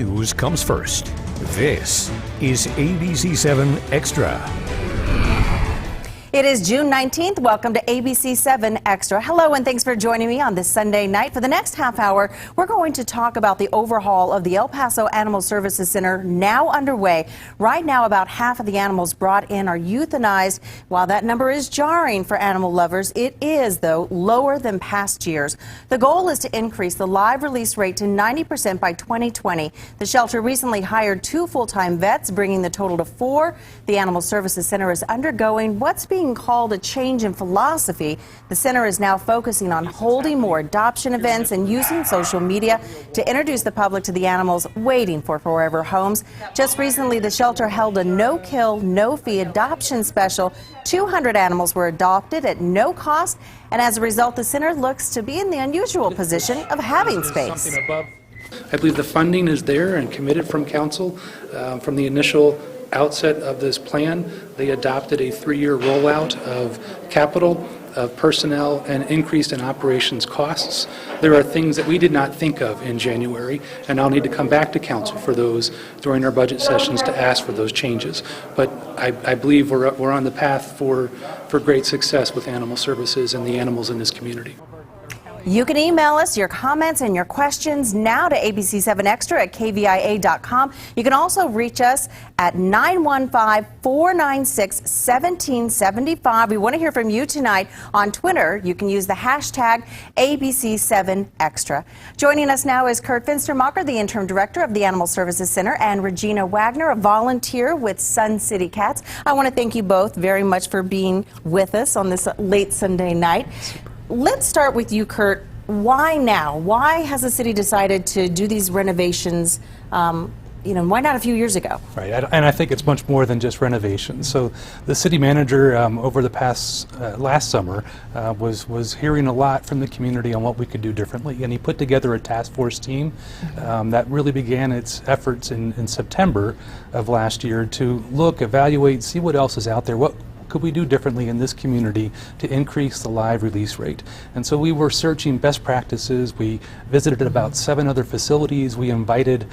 news comes first. This is ABC-7 Extra. It is June 19th. Welcome to ABC-7 Extra. Hello, and thanks for joining me on this Sunday night. For the next half hour, we're going to talk about the overhaul of the El Paso Animal Services Center now underway. Right now, about half of the animals brought in are euthanized. While that number is jarring for animal lovers, it is, though, lower than past years. The goal is to increase the live release rate to 90% by 2020. The shelter recently hired 2 full-time vets, bringing the total to 4. The Animal Services Center is undergoing what's being called a change in philosophy. The center is now focusing on holding more adoption events and using social media to introduce the public to the animals waiting for forever homes. Just recently, the shelter held a no-kill, no-fee adoption special. 200 animals were adopted at no cost, and as a result, the center looks to be in the unusual position of having space. I believe the funding is there and committed from council. From the initial outset of this plan, they adopted a 3-year rollout of capital, of personnel, and increase in operations costs. There are things that we did not think of in January, and I'll need to come back to council for those during our budget sessions to ask for those changes. But I believe we're on the path for great success with animal services and the animals in this community. You can email us your comments and your questions now to ABC7Extra at KVIA.com. You can also reach us at 915-496-1775. We want to hear from you tonight on Twitter. You can use the hashtag ABC7Extra. Joining us now is Kurt Finstermacher, the interim director of the Animal Services Center, and Regina Wagner, a volunteer with Sun City Cats. I want to thank you both very much for being with us on this late Sunday night. Let's start with you, Kurt. Why now? Why has the city decided to do these renovations? Why not a few years ago? Right, and I think it's much more than just renovations. So the city manager over the past last summer was hearing a lot from the community on what we could do differently, and he put together a task force team that really began its efforts in September of last year to look, evaluate, see what else is out there. What could we do differently in this community to increase the live release rate? And so we were searching best practices. We visited about 7 other facilities. We invited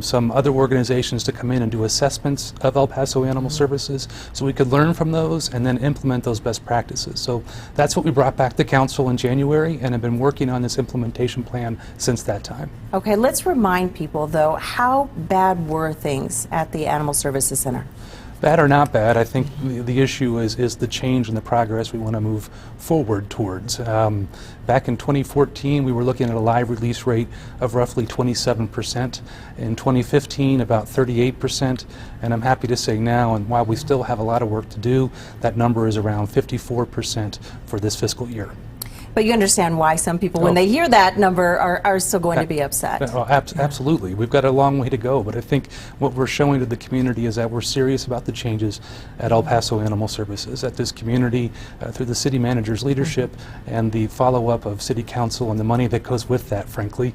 some other organizations to come in and do assessments of El Paso Animal Services so we could learn from those and then implement those best practices. So that's what we brought back to council in January and have been working on this implementation plan since that time. Okay, let's remind people, though, how bad were things at the Animal Services Center? Bad or not bad, I think the issue is the change and the progress we want to move forward towards. Back in 2014, we were looking at a live release rate of roughly 27%. In 2015, about 38%. And I'm happy to say now, and while we still have a lot of work to do, that number is around 54% for this fiscal year. But you understand why some people, when they hear that number, are still going to be upset. Absolutely. We've got a long way to go, but I think what we're showing to the community is that we're serious about the changes at El Paso Animal Services, at this community, through the city manager's leadership and the follow-up of city council and the money that goes with that, frankly.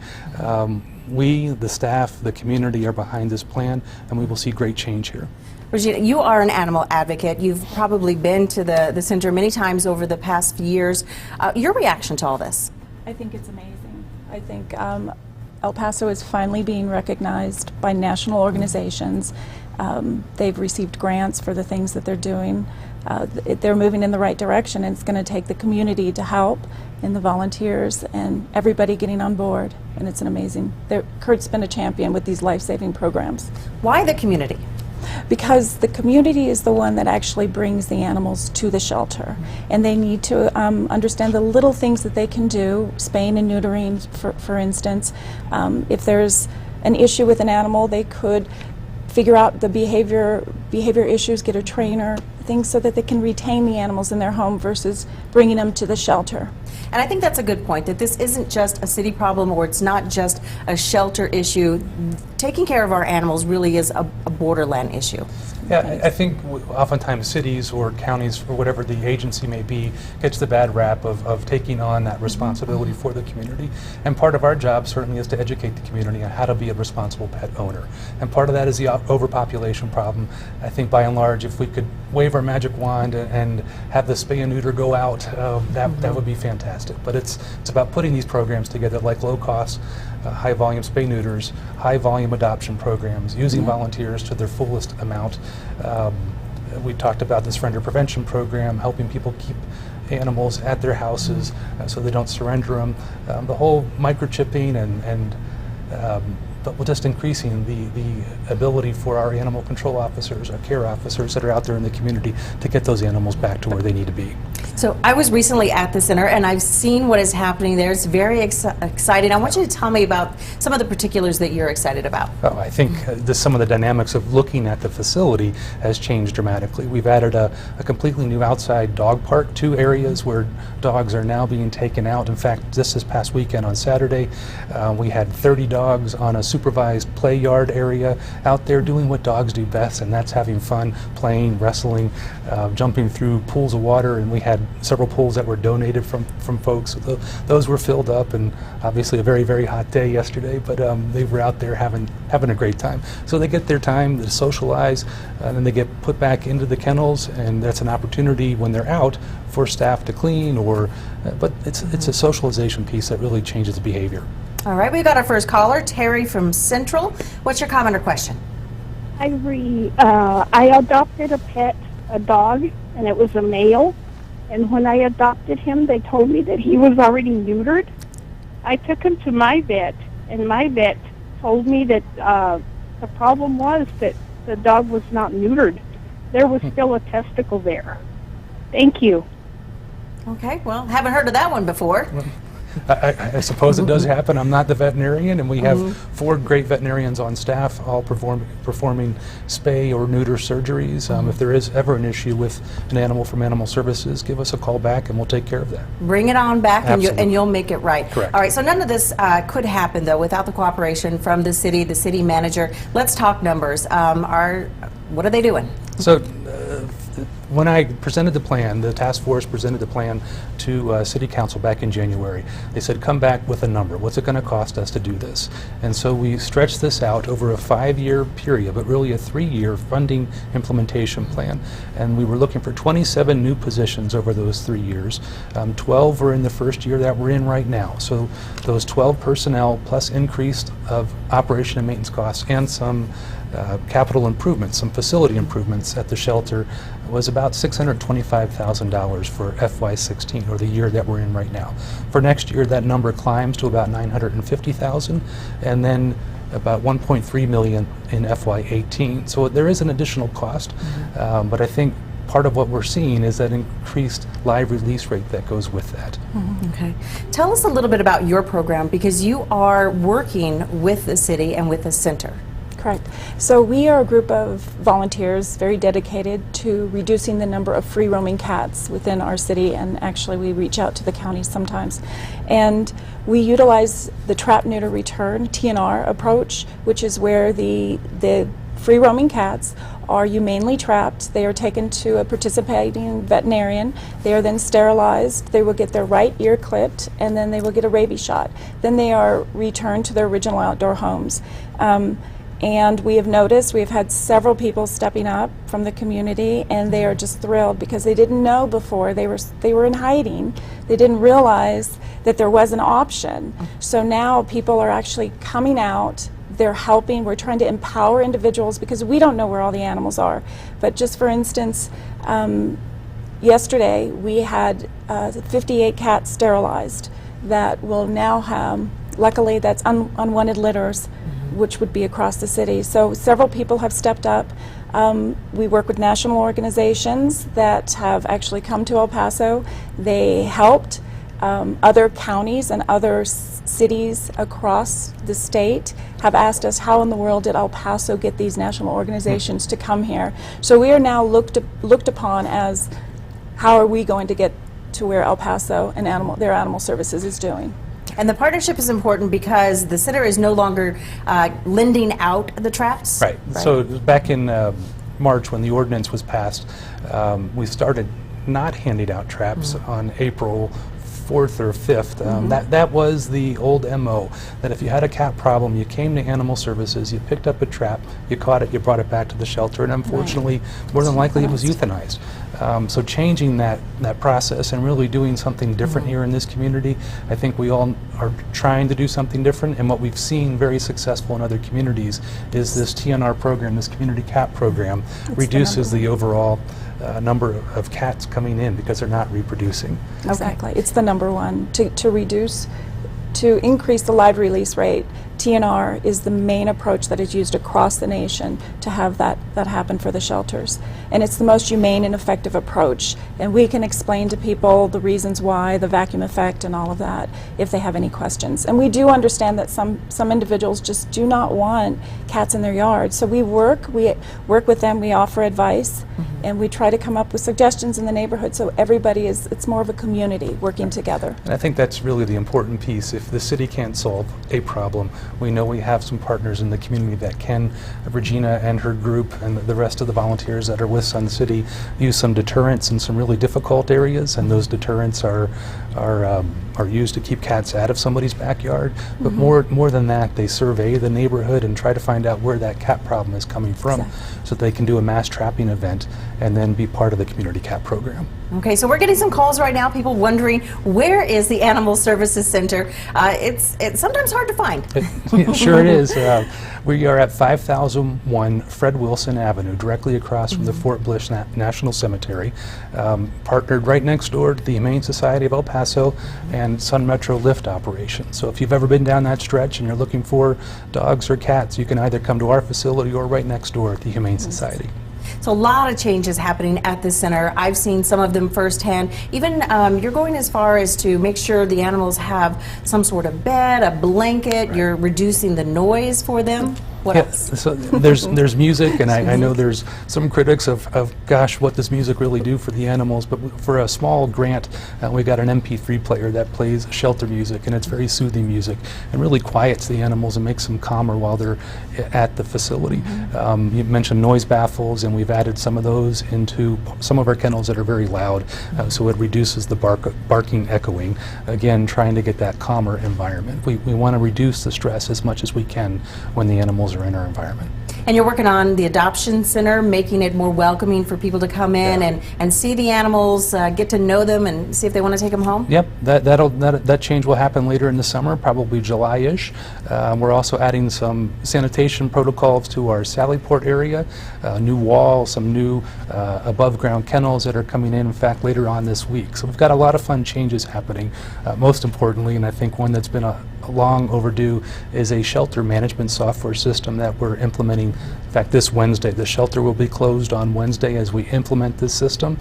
We, the staff, the community are behind this plan, and we will see great change here. Regina, you are an animal advocate. You've probably been to the center many times over the past few years. Your reaction to all this? I think it's amazing. I think El Paso is finally being recognized by national organizations. They've received grants for the things that they're doing. They're moving in the right direction, and it's going to take the community to help and the volunteers and everybody getting on board, and it's an amazing. Kurt's been a champion with these life-saving programs. Why the community? Because the community is the one that actually brings the animals to the shelter, and they need to understand the little things that they can do, spaying and neutering, for instance. If there's an issue with an animal, they could figure out the behavior issues, get a trainer, things so that they can retain the animals in their home versus bringing them to the shelter. And I think that's a good point, that this isn't just a city problem, or it's not just a shelter issue. Taking care of our animals really is a borderland issue. Yeah, I think oftentimes cities or counties or whatever the agency may be gets the bad rap of taking on that responsibility for the community. And part of our job certainly is to educate the community on how to be a responsible pet owner. And part of that is the overpopulation problem. I think by and large, if we could wave our magic wand and have the spay and neuter go out, that would be fantastic. But it's about putting these programs together, like low cost high volume spay neuters, high volume adoption programs, using volunteers to their fullest amount. We talked about this surrender prevention program, helping people keep animals at their houses so they don't surrender them. The whole microchipping but just increasing the ability for our animal control officers, our care officers that are out there in the community to get those animals back to where they need to be. So I was recently at the center and I've seen what is happening there. It's very exciting. I want you to tell me about some of the particulars that you're excited about. Oh, I think some of the dynamics of looking at the facility has changed dramatically. We've added a completely new outside dog park, 2 areas where dogs are now being taken out. In fact, just this past weekend on Saturday, we had 30 dogs on a supervised play yard area out there doing what dogs do best, and that's having fun, playing, wrestling, jumping through pools of water, and we had several pools that were donated from folks. So those were filled up, and obviously a very, very hot day yesterday, but they were out there having a great time. So they get their time to socialize, and then they get put back into the kennels, and that's an opportunity when they're out for staff to clean, but it's a socialization piece that really changes behavior. All right, we've got our first caller, Terry from Central. What's your comment or question? I adopted a dog, and it was a male. And when I adopted him, they told me that he was already neutered. I took him to my vet, and my vet told me that the problem was that the dog was not neutered. There was still a testicle there. Thank you. Okay, well, haven't heard of that one before. I suppose it does happen. I'm not the veterinarian, and we have 4 great veterinarians on staff, all performing spay or neuter surgeries. If there is ever an issue with an animal from Animal Services, give us a call back, and we'll take care of that. Bring it on back, and Absolutely. you'll make it right. Correct. All right, so none of this could happen, though, without the cooperation from the city manager. Let's talk numbers. What are they doing? So when I presented the plan, the task force presented the plan to City Council back in January. They said, come back with a number. What's it going to cost us to do this? And so we stretched this out over a 5-year period, but really a 3-year funding implementation plan. And we were looking for 27 new positions over those 3 years. 12 were in the first year that we're in right now. So those 12 personnel plus increase of operation and maintenance costs and some capital improvements, some facility improvements at the shelter was about $625,000 for FY16, or the year that we're in right now. For next year, that number climbs to about $950,000, and then about $1.3 million in FY18. So there is an additional cost, but I think part of what we're seeing is that increased live release rate that goes with that. Okay. Tell us a little bit about your program, because you are working with the city and with the center. Correct. So we are a group of volunteers very dedicated to reducing the number of free-roaming cats within our city, and actually we reach out to the counties sometimes. And we utilize the trap, neuter, return, TNR approach, which is where the free-roaming cats are humanely trapped. They are taken to a participating veterinarian. They are then sterilized. They will get their right ear clipped, and then they will get a rabies shot. Then they are returned to their original outdoor homes. And we have noticed, we have had several people stepping up from the community, and they are just thrilled because they didn't know before. They were in hiding. They didn't realize that there was an option. So now people are actually coming out. They're helping. We're trying to empower individuals because we don't know where all the animals are. But just for instance, yesterday we had 58 cats sterilized that will now have, luckily that's unwanted litters, which would be across the city. So several people have stepped up. We work with national organizations that have actually come to El Paso. They helped. Other counties and other cities across the state have asked us, how in the world did El Paso get these national organizations to come here? So we are now looked upon as, how are we going to get to where El Paso and their animal services is doing? And the partnership is important because the center is no longer lending out the traps. Right. So back in March, when the ordinance was passed, we started not handing out traps on April 4th or 5th. That was the old MO, that if you had a cat problem, you came to Animal Services, you picked up a trap, you caught it, you brought it back to the shelter, and unfortunately, more than likely, it was euthanized. So changing that process and really doing something different here in this community, I think we all are trying to do something different, and what we've seen very successful in other communities is this TNR program, this community cat program, reduces the overall number of cats coming in because they're not reproducing. Exactly. It's the number one. To increase the live release rate, TNR is the main approach that is used across the nation to have that happen for the shelters. And it's the most humane and effective approach. And we can explain to people the reasons why, the vacuum effect and all of that, if they have any questions. And we do understand that some individuals just do not want cats in their yard. So we work with them, we offer advice, and we try to come up with suggestions in the neighborhood so everybody it's more of a community working together. And I think that's really the important piece. If the city can't solve a problem, we know we have some partners in the community that can. Regina and her group and the rest of the volunteers that are with Sun City use some deterrents in some really difficult areas, and those deterrents are used to keep cats out of somebody's backyard. But more than that, they survey the neighborhood and try to find out where that cat problem is coming from, so they can do a mass trapping event and then be part of the community cat program. Okay, so we're getting some calls right now, people wondering where is the Animal Services Center. It's sometimes hard to find. Sure it is. We are at 5001 Fred Wilson Avenue, directly across from the Fort Bliss National Cemetery, partnered right next door to the Humane Society of El Paso and Sun Metro Lift operation. So if you've ever been down that stretch and you're looking for dogs or cats, you can either come to our facility or right next door at the Humane Society. So a lot of changes happening at the center. I've seen some of them firsthand. Even you're going as far as to make sure the animals have some sort of bed, a blanket. You're reducing the noise for them. What else? So there's music, and I know there's some critics of gosh, what does music really do for the animals? But for a small grant, we got an MP3 player that plays shelter music, and it's very soothing music and really quiets the animals and makes them calmer while they're at the facility. You mentioned noise baffles, and we've added some of those into some of our kennels that are very loud, so it reduces the barking echoing. Again, trying to get that calmer environment. We want to reduce the stress as much as we can when the animals are in our environment. And you're working on the adoption center, making it more welcoming for people to come in and see the animals, get to know them, and see if they want to take them home? Yep, that change will happen later in the summer, probably July-ish. We're also adding some sanitation protocols to our Sallyport area, new wall, some new above-ground kennels that are coming in fact, later on this week. So we've got a lot of fun changes happening. Most importantly, and I think one that's been long overdue, is a shelter management software system that we're implementing. In fact, this Wednesday, the shelter will be closed on Wednesday as we implement this system,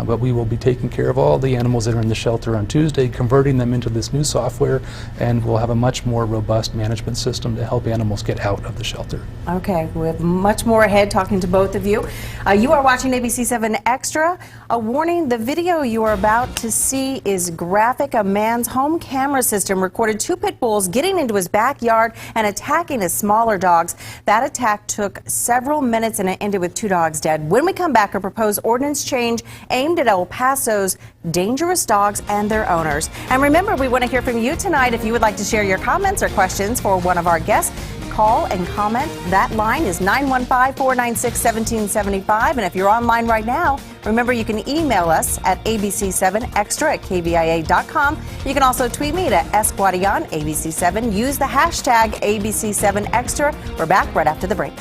but we will be taking care of all the animals that are in the shelter on Tuesday, converting them into this new software, and we'll have a much more robust management system to help animals get out of the shelter. Okay, we have much more ahead talking to both of you. You are watching ABC-7 Extra. A warning, the video you are about to see is graphic. A man's home camera system recorded two pit bulls getting into his backyard and attacking his smaller dogs. That attack took several minutes and it ended with two dogs dead. When we come back, a proposed ordinance change aimed at El Paso's dangerous dogs and their owners. And remember, we want to hear from you tonight. If you would like to share your comments or questions for one of our guests, call and comment. That line is 915-496-1775. And if you're online right now, remember you can email us at ABC7Extra at KVIA.com. You can also tweet me at Guadian, ABC7. Use the hashtag ABC7Extra. We're back right after the break.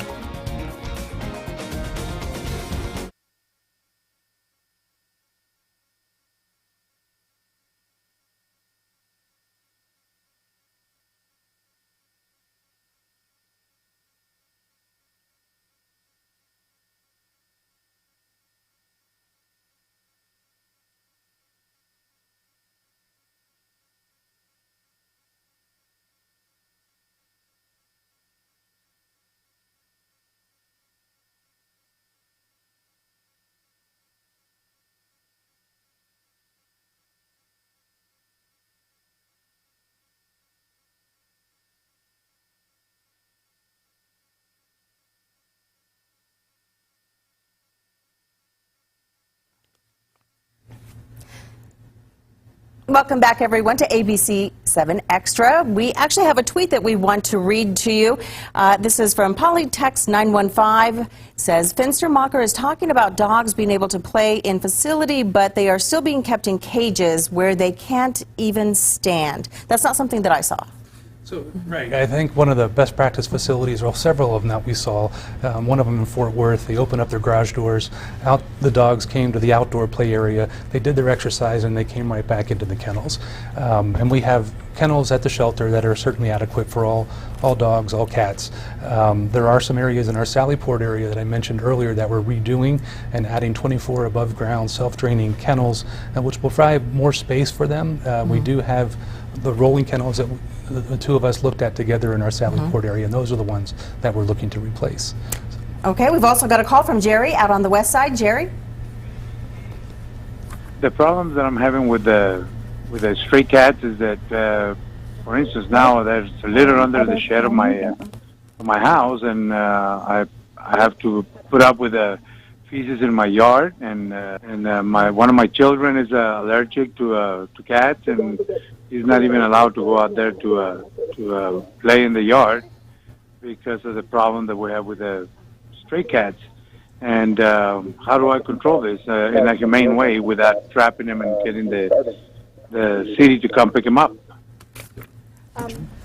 Welcome back, everyone, to ABC-7 Extra. We actually have a tweet that we want to read to you. This is from Polytext 915. It says, Finstermacher is talking about dogs being able to play in facility, but they are still being kept in cages where they can't even stand. That's not something that I saw. So, right. I think one of the best practice facilities, or several of them that we saw, one of them in Fort Worth, they opened up their garage doors, the dogs came to the outdoor play area, they did their exercise, and they came right back into the kennels. And we have kennels at the shelter that are certainly adequate for all dogs, all cats. There are some areas in our Sallyport area that I mentioned earlier that we're redoing and adding 24 above ground self-draining kennels, which will provide more space for them. We do have the rolling kennels that the two of us looked at together in our Sallyport area, and those are the ones that we're looking to replace. Okay, we've also got a call from Jerry out on the west side. Jerry? The problems that I'm having with the stray cats is that, for instance, now there's a litter under the shed of my house, and I have to put up with the feces in my yard, and one of my children is allergic to cats, and he's not even allowed to go out there to play in the yard because of the problem that we have with the stray cats. And how do I control this in a humane way without trapping him and getting the city to come pick him up?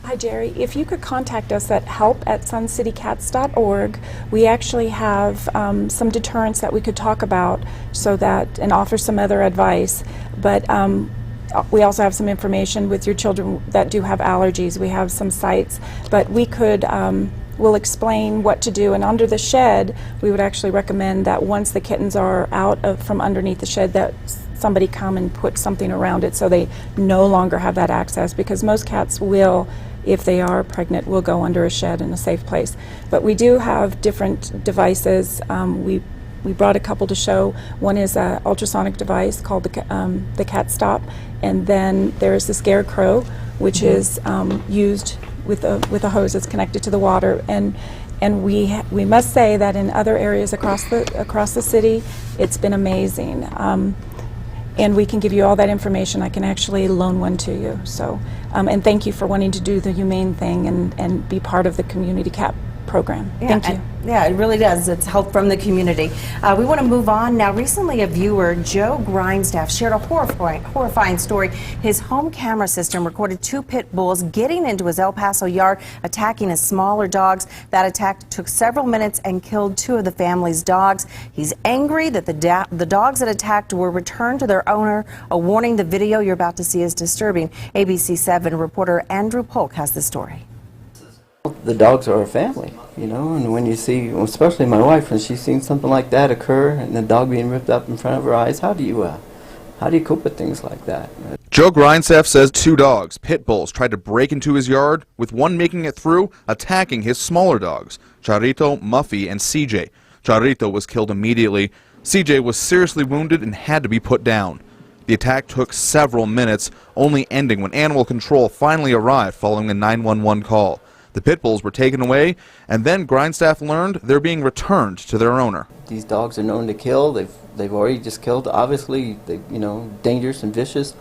Hi, Jerry. If you could contact us at help@suncitycats.org, we actually have some deterrents that we could talk about and offer some other advice. But we also have some information with your children that do have allergies. We have some sites, but we'll explain what to do. And under the shed, we would actually recommend that once the kittens are out from underneath the shed, that somebody come and put something around it so they no longer have that access, because most cats will, if they are pregnant, will go under a shed in a safe place. But we do have different devices. We brought a couple to show. One is an ultrasonic device called the Cat Stop, and then there's the Scarecrow, which is used with a hose that's connected to the water. And we must say that in other areas across the city, it's been amazing. And we can give you all that information. I can actually loan one to you. So, and thank you for wanting to do the humane thing and be part of the community cat program. Yeah, thank you. Yeah, it really does. It's help from the community. We want to move on now. Recently, a viewer, Joe Grindstaff, shared a horrifying story. His home camera system recorded two pit bulls getting into his El Paso yard, attacking his smaller dogs. That attack took several minutes and killed two of the family's dogs. He's angry that the dogs that attacked were returned to their owner. A warning: the video you're about to see is disturbing. ABC-7 reporter Andrew Polk has the story. The dogs are a family, you know, and when you see, especially my wife, when she's seen something like that occur and the dog being ripped up in front of her eyes, how do you cope with things like that? Joe Grindstaff says two dogs, pit bulls, tried to break into his yard, with one making it through, attacking his smaller dogs, Charrito, Muffy, and CJ. Charrito was killed immediately. CJ was seriously wounded and had to be put down. The attack took several minutes, only ending when animal control finally arrived following a 911 call. The pit bulls were taken away, and then Grindstaff learned they're being returned to their owner. These dogs are known to kill. They've already just killed. Obviously, dangerous and vicious.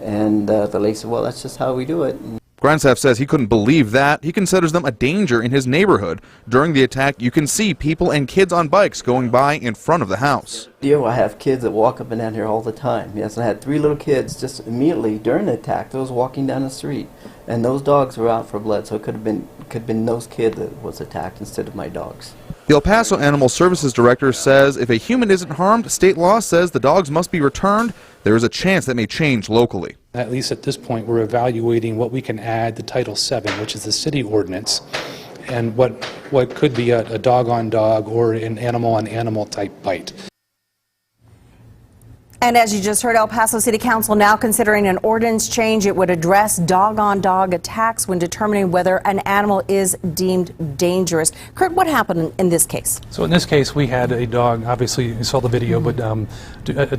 And the lady said, well, that's just how we do it. Grindstaff says he couldn't believe that. He considers them a danger in his neighborhood. During the attack, you can see people and kids on bikes going by in front of the house. I have kids that walk up and down here all the time. Yes, I had 3 little kids just immediately during the attack that was walking down the street. And those dogs were out for blood, so it could have been those kids that was attacked instead of my dogs. The El Paso Animal Services Director says if a human isn't harmed, state law says the dogs must be returned. There is a chance that may change locally. At least at this point, we're evaluating what we can add to Title 7, which is the city ordinance, and what could be a dog-on-dog or an animal-on-animal type bite. And as you just heard, El Paso City Council now considering an ordinance change. It would address dog-on-dog attacks when determining whether an animal is deemed dangerous. Kurt, what happened in this case? So in this case, we had a dog, obviously you saw the video, but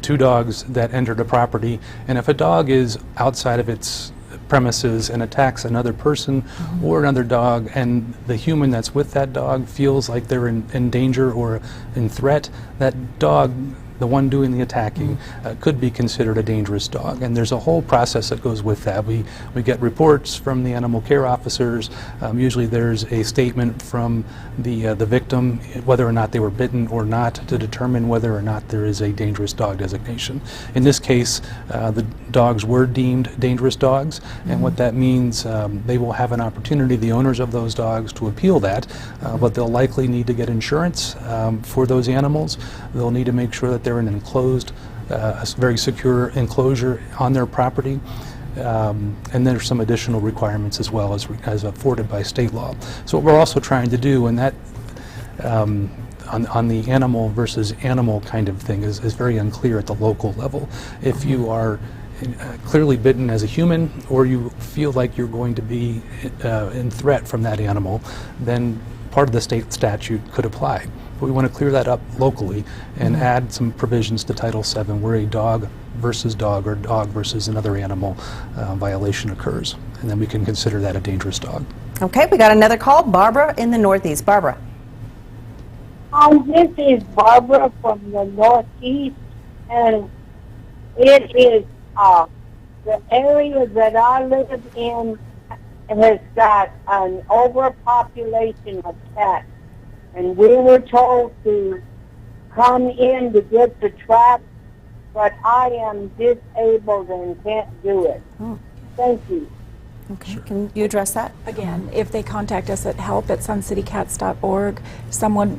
two dogs that entered a property. And if a dog is outside of its premises and attacks another person or another dog, and the human that's with that dog feels like they're in danger or in threat, that dog the one doing the attacking could be considered a dangerous dog. And there's a whole process that goes with that. We get reports from the animal care officers. Usually there's a statement from the victim, whether or not they were bitten or not, to determine whether or not there is a dangerous dog designation. In this case, the dogs were deemed dangerous dogs, and what that means, they will have an opportunity, the owners of those dogs, to appeal that, but they'll likely need to get insurance for those animals. They'll need to make sure that they're in an enclosed, a very secure enclosure on their property. And there's some additional requirements as well as afforded by state law. So what we're also trying to do, and that on the animal versus animal kind of thing is very unclear at the local level. If you are clearly bitten as a human, or you feel like you're going to be in threat from that animal, then part of the state statute could apply. But we want to clear that up locally and add some provisions to Title VII where a dog versus dog or dog versus another animal violation occurs. And then we can consider that a dangerous dog. Okay, we got another call. Barbara in the Northeast. Barbara. This is Barbara from the Northeast, and it is the area that I live in has got an overpopulation of cats, and we were told to come in to get the trap, but I am disabled and can't do it. Thank you. Okay, can you address that? Again, if they contact us at help@suncitycats.org,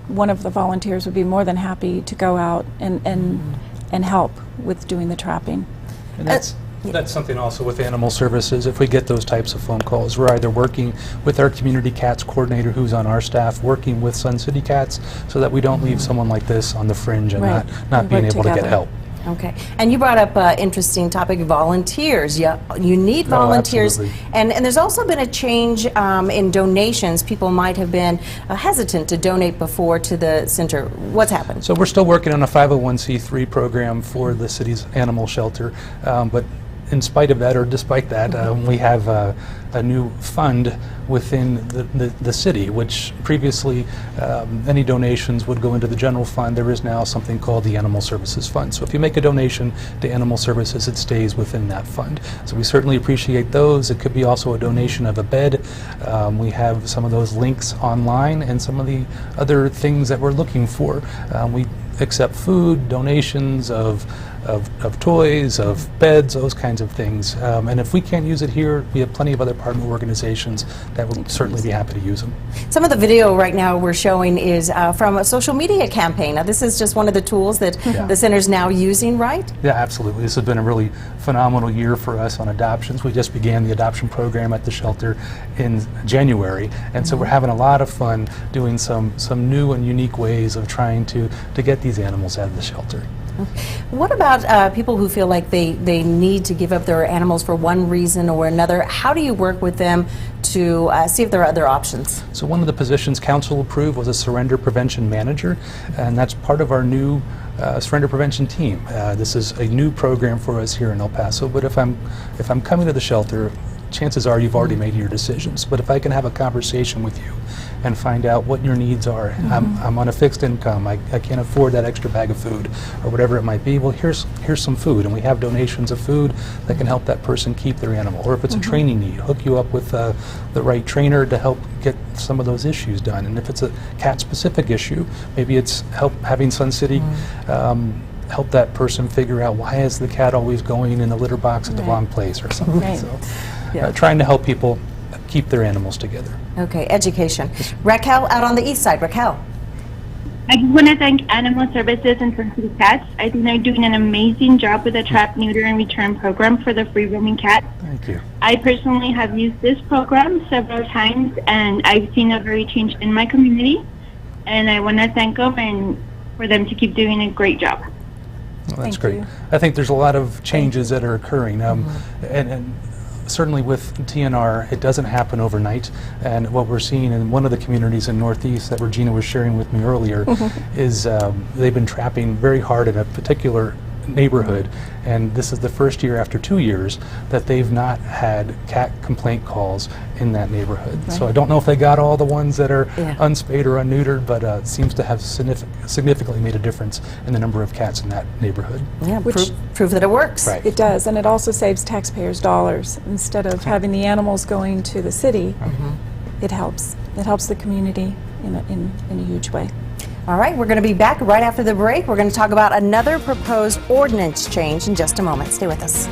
one of the volunteers would be more than happy to go out and help with doing the trapping. And that's something also with animal services. If we get those types of phone calls, we're either working with our community cats coordinator who's on our staff, working with Sun City Cats, so that we don't leave someone like this on the fringe and not being able to get help. Okay, and you brought up an interesting topic, volunteers. You need volunteers, and there's also been a change in donations. People might have been hesitant to donate before to the center. What's happened? So we're still working on a 501c3 program for the city's animal shelter, but in spite of that, or despite that, we have a new fund within the city, which previously any donations would go into the general fund. There is now something called the Animal Services Fund. So if you make a donation to Animal Services, it stays within that fund. So we certainly appreciate those. It could be also a donation of a bed. We have some of those links online and some of the other things that we're looking for. We accept food, donations of toys, of beds, those kinds of things. And if we can't use it here, we have plenty of other partner organizations that will certainly be happy to use them. Some of the video right now we're showing is from a social media campaign. Now, this is just one of the tools that the center's now using, right? Yeah, absolutely. This has been a really phenomenal year for us on adoptions. We just began the adoption program at the shelter in January, and so we're having a lot of fun doing some new and unique ways of trying to get these animals out of the shelter. What about people who feel like they need to give up their animals for one reason or another? How do you work with them to see if there are other options? So one of the positions council approved was a surrender prevention manager, and that's part of our new surrender prevention team. This is a new program for us here in El Paso, but if I'm coming to the shelter, chances are you've already made your decisions. But if I can have a conversation with you and find out what your needs are, I'm on a fixed income, I can't afford that extra bag of food or whatever it might be, well, here's some food, and we have donations of food that can help that person keep their animal. Or if it's a training need, hook you up with the right trainer to help get some of those issues done. And if it's a cat-specific issue, maybe it's having Sun City help that person figure out, why is the cat always going in the litter box at the wrong place or something. So, trying to help people keep their animals together. Okay, education. Raquel out on the east side. Raquel. I just want to thank Animal Services and Sun City Cats. I think they're doing an amazing job with the trap, neuter, and return program for the free roaming cats. Thank you. I personally have used this program several times, and I've seen a very change in my community. And I want to thank them and for them to keep doing a great job. Well, that's great. I think there's a lot of changes that are occurring, and certainly with TNR, it doesn't happen overnight. And what we're seeing in one of the communities in Northeast that Regina was sharing with me earlier is they've been trapping very hard in a particular neighborhood, and this is the first year after 2 years that they've not had cat complaint calls in that neighborhood. Right. So I don't know if they got all the ones that are Yeah. unspayed or unneutered, but it seems to have significantly made a difference in the number of cats in that neighborhood. Yeah, Which- prove that it works. Right. It does, and it also saves taxpayers dollars. Instead of having the animals going to the city, it helps. It helps the community in a huge way. All right, we're going to be back right after the break. We're going to talk about another proposed ordinance change in just a moment. Stay with us.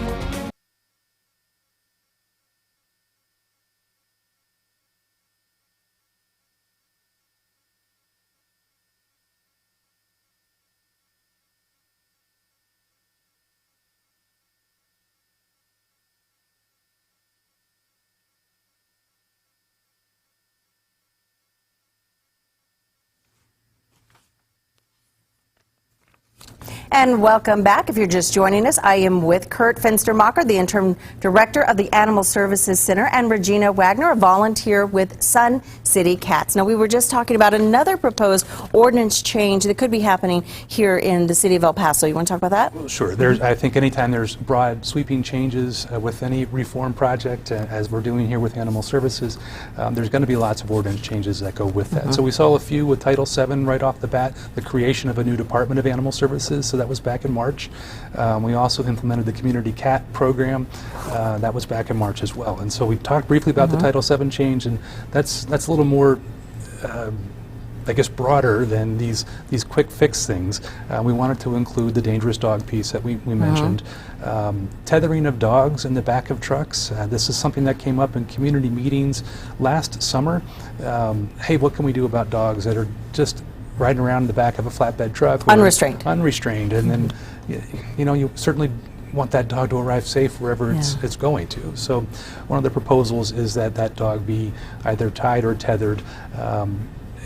And welcome back. If you're just joining us, I am with Kurt Fenstermacher, the interim director of the Animal Services Center, and Regina Wagner, a volunteer with Sun City Cats. Now, we were just talking about another proposed ordinance change that could be happening here in the city of El Paso. You want to talk about that? Sure. I think anytime there's broad sweeping changes with any reform project, as we're doing here with Animal Services, there's going to be lots of ordinance changes that go with that. So we saw a few with Title VII right off the bat, the creation of a new Department of Animal Services, so that was back in March. We also implemented the Community Cat Program. That was back in March as well. And so we talked briefly about the Title VII change, and that's a little more I guess broader than these quick fix things. We wanted to include the dangerous dog piece that we mentioned. Tethering of dogs in the back of trucks. This is something that came up in community meetings last summer. Hey, what can we do about dogs that are just riding around in the back of a flatbed truck? Unrestrained. Unrestrained, and then you certainly want that dog to arrive safe wherever it's going to. So one of the proposals is that that dog be either tied or tethered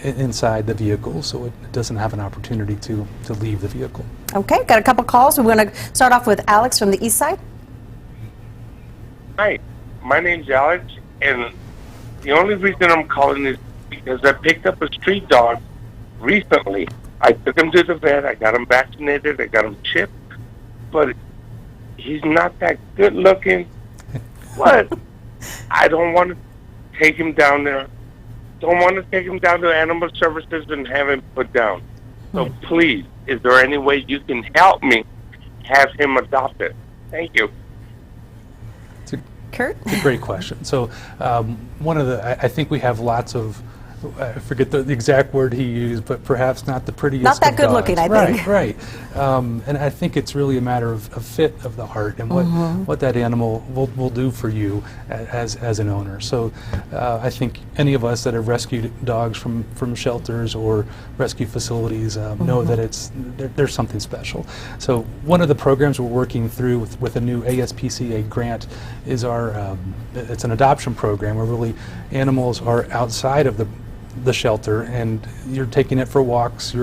inside the vehicle, so it doesn't have an opportunity to leave the vehicle. Okay, got a couple calls. We're going to start off with Alex from the east side. Hi, my name's Alex, and the only reason I'm calling is because I picked up a street dog recently. I took him to the vet, I got him vaccinated, I got him chipped, but he's not that good looking. But I don't want to take him down there. Don't want to take him down to Animal Services and have him put down. So please, is there any way you can help me have him adopted? Thank you. Kurt? It's a great question. So I think we have lots of, I forget the exact word he used, but perhaps not the prettiest Not that of good dogs. looking, I think. Right. And I think it's really a matter of fit of the heart and what that animal will do for you as an owner. So I think any of us that have rescued dogs from shelters or rescue facilities know that there's something special. So one of the programs we're working through with a new ASPCA grant is it's an adoption program where really animals are outside of the shelter, and you're taking it for walks.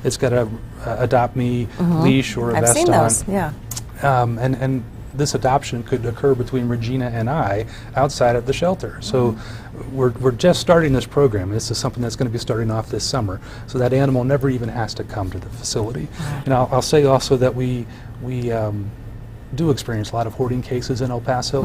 It's got a Adopt Me leash or a I've vest seen on. those, yeah. And this adoption could occur between Regina and I outside of the shelter. So we're just starting this program. This is something that's going to be starting off this summer. So that animal never even has to come to the facility. And I'll say also that we do experience a lot of hoarding cases in El Paso.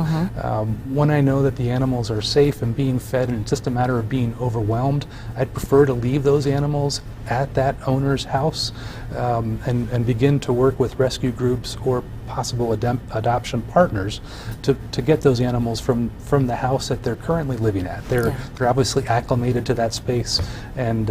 When I know that the animals are safe and being fed and it's just a matter of being overwhelmed, I'd prefer to leave those animals at that owner's house and begin to work with rescue groups or possible adoption partners to get those animals from the house that they're currently living at. They're obviously acclimated to that space and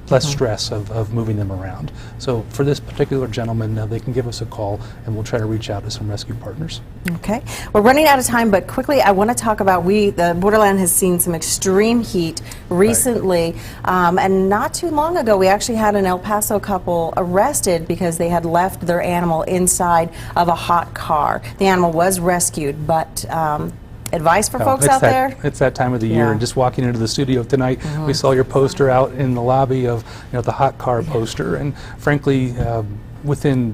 less stress of moving them around. So for this particular gentleman, they can give us a call and we'll try to reach out to some rescue partners. Okay, we're running out of time, but quickly I want to talk about the borderland has seen some extreme heat recently, and not too long ago we actually had an El Paso couple arrested because they had left their animal inside of a hot car. The animal was rescued, but advice for folks out there? It's that time of the year, and just walking into the studio tonight, we saw your poster out in the lobby of the hot car poster, and frankly, within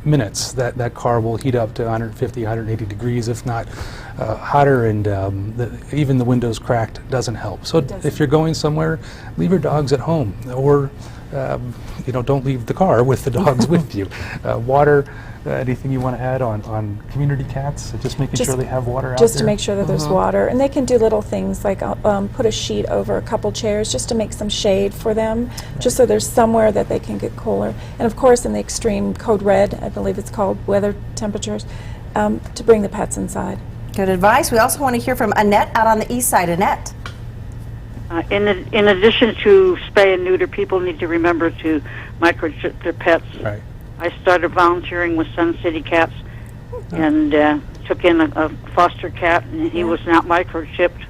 minutes, that car will heat up to 150, 180 degrees, if not hotter, and even the windows cracked doesn't help. So if you're going somewhere, leave your dogs at home, or don't leave the car with the dogs with you. Water, anything you want to add on community cats? Just making sure they have water out Just there? to make sure that there's water. And they can do little things like put a sheet over a couple chairs just to make some shade for them, just so there's somewhere that they can get cooler. And of course, in the extreme code red, I believe it's called, weather temperatures, to bring the pets inside. Good advice. We also want to hear from Annette out on the east side. Annette. In addition to spay and neuter, people need to remember to microchip their pets. Right. I started volunteering with Sun City Cats and took in a foster cat, and he was not microchipped.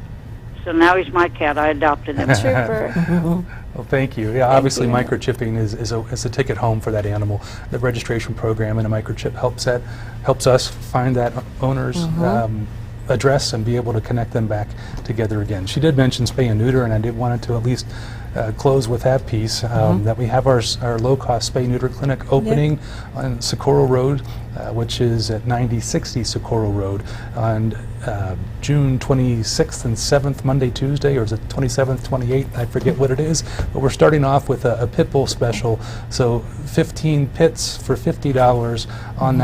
So now he's my cat. I adopted him. Trooper. Well, thank you. Yeah, obviously microchipping is a ticket home for that animal. The registration program and a microchip helps us find that owner's address and be able to connect them back together again. She did mention spay and neuter, and I did want to at least close with that piece, that we have our low-cost spay-neuter clinic opening on Socorro Road, which is at 9060 Socorro Road on June 26th and 7th, Monday, Tuesday, or is it 27th, 28th? I forget what it is, but we're starting off with a pit bull special, so 15 pits for $50 on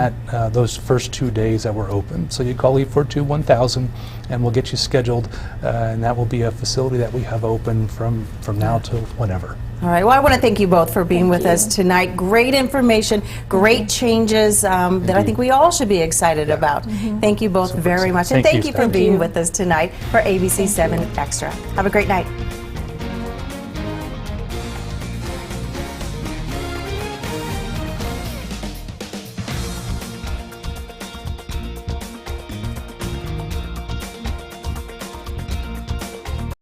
those first 2 days that we're open. So you call 842-1000 and we'll get you scheduled, and that will be a facility that we have open from now till whenever. All right. Well, I want to thank you both for being with us tonight. Great information, great changes that I think we all should be excited about. Thank you both very much. And thank you for being with us tonight for ABC 7 Extra. Have a great night.